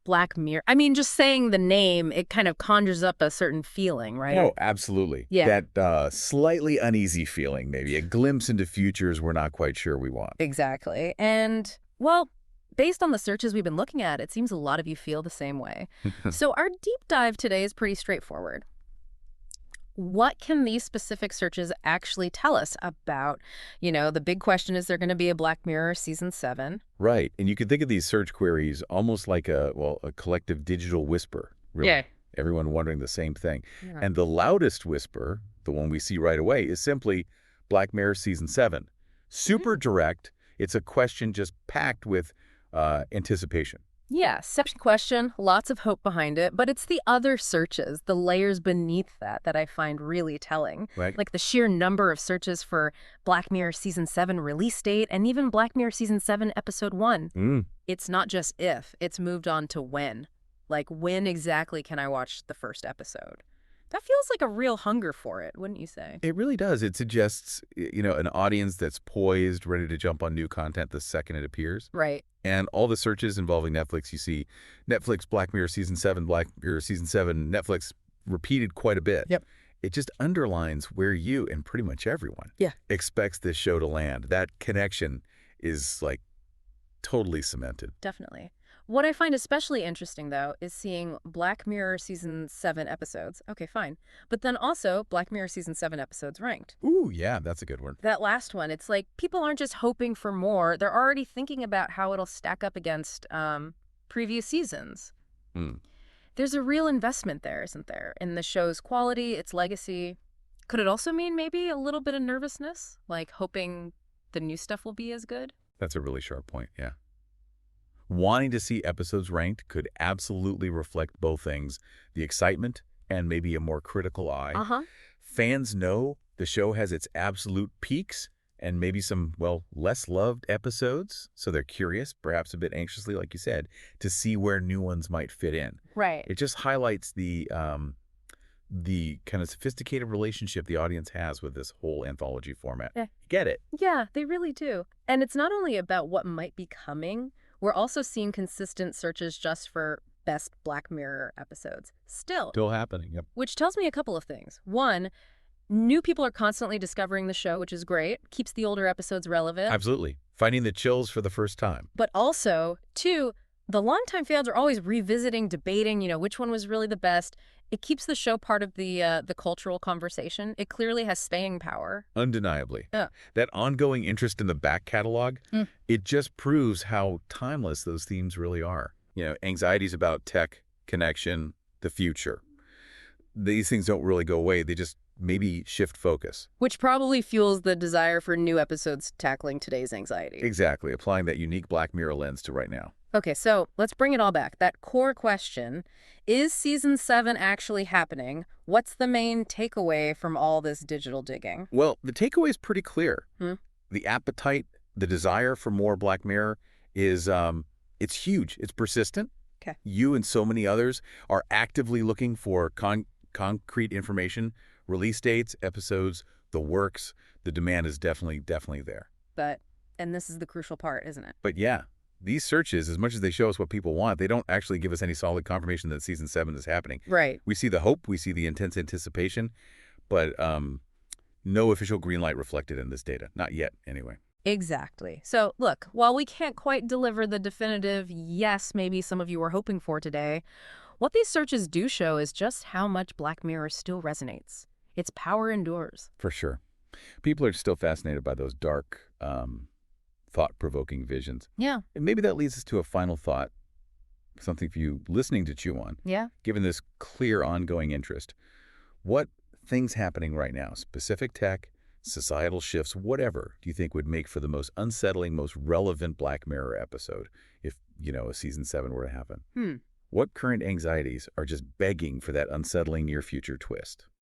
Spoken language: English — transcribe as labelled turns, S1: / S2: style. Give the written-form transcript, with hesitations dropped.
S1: Black Mirror. I mean, just saying the name, it kind of conjures up a certain feeling, right?
S2: Oh, absolutely.
S1: Yeah.
S2: That slightly uneasy feeling, maybe a glimpse into futures we're not quite sure we want.
S1: Exactly. And, well, based on the searches we've been looking at, it seems a lot of you feel the same way. So our deep dive today is pretty straightforward. What can these specific searches actually tell us about, the big question, is there going to be a Black Mirror season 7?
S2: Right. And you can think of these search queries almost like a collective digital whisper, really.
S1: Yeah.
S2: Everyone wondering the same thing.
S1: Yeah.
S2: And the loudest whisper, the one we see right away, is simply Black Mirror season 7. Super direct. It's a question just packed with anticipation.
S1: Yeah, second question, lots of hope behind it, but it's the other searches, the layers beneath that I find really telling.
S2: Right.
S1: Like the sheer number of searches for Black Mirror Season 7 release date and even Black Mirror Season 7 Episode 1. It's not just if, it's moved on to when. Like, when exactly can I watch the first episode? That feels like a real hunger for it, wouldn't you say?
S2: It really does. It suggests, an audience that's poised, ready to jump on new content the second it appears.
S1: Right.
S2: And all the searches involving Netflix, you see Netflix, Black Mirror Season 7, Black Mirror Season 7, Netflix repeated quite a bit.
S1: Yep.
S2: It just underlines where you, and pretty much everyone, expects this show to land. That connection is, totally cemented.
S1: Definitely. What I find especially interesting, though, is seeing Black Mirror Season 7 episodes. Okay, fine. But then also Black Mirror Season 7 episodes ranked.
S2: Ooh, yeah, that's a good one.
S1: That last one, it's like people aren't just hoping for more. They're already thinking about how it'll stack up against previous seasons. There's a real investment there, isn't there, in the show's quality, its legacy. Could it also mean maybe a little bit of nervousness, like hoping the new stuff will be as good?
S2: That's a really sharp point, yeah. Wanting to see episodes ranked could absolutely reflect both things, the excitement and maybe a more critical eye. Fans know the show has its absolute peaks and maybe some, less loved episodes, so they're curious, perhaps a bit anxiously, like you said, to see where new ones might fit in.
S1: Right.
S2: It just highlights the kind of sophisticated relationship the audience has with this whole anthology format.
S1: Yeah.
S2: Get it?
S1: Yeah, they really do. And it's not only about what might be coming. We're also seeing consistent searches just for best Black Mirror episodes. Still
S2: happening, yep.
S1: Which tells me a couple of things. One, new people are constantly discovering the show, which is great. Keeps the older episodes relevant.
S2: Absolutely. Finding the chills for the first time.
S1: But also, two, the longtime fans are always revisiting, debating, which one was really the best. It keeps the show part of the cultural conversation. It clearly has staying power.
S2: Undeniably. That ongoing interest in the back catalog, it just proves how timeless those themes really are. Anxieties about tech, connection, the future. These things don't really go away. They just maybe shift focus.
S1: Which probably fuels the desire for new episodes tackling today's anxiety.
S2: Exactly. Applying that unique Black Mirror lens to right now.
S1: Okay, so let's bring it all back. That core question, is Season 7 actually happening? What's the main takeaway from all this digital digging?
S2: Well, the takeaway is pretty clear. The appetite, the desire for more Black Mirror is, it's huge. It's persistent.
S1: Okay.
S2: You and so many others are actively looking for concrete information, release dates, episodes, the works. The demand is definitely there.
S1: And this is the crucial part, isn't it?
S2: But yeah. These searches, as much as they show us what people want, they don't actually give us any solid confirmation that Season 7 is happening.
S1: Right.
S2: We see the hope, we see the intense anticipation, but no official green light reflected in this data. Not yet, anyway.
S1: Exactly. So, look, while we can't quite deliver the definitive yes maybe some of you were hoping for today, what these searches do show is just how much Black Mirror still resonates. Its power endures.
S2: For sure. People are still fascinated by those dark, thought-provoking visions.
S1: Yeah.
S2: And maybe that leads us to a final thought, something for you listening to chew on.
S1: Yeah.
S2: Given this clear ongoing interest, what things happening right now, specific tech, societal shifts, whatever, do you think would make for the most unsettling, most relevant Black Mirror episode if, a Season 7 were to happen? What current anxieties are just begging for that unsettling near-future twist?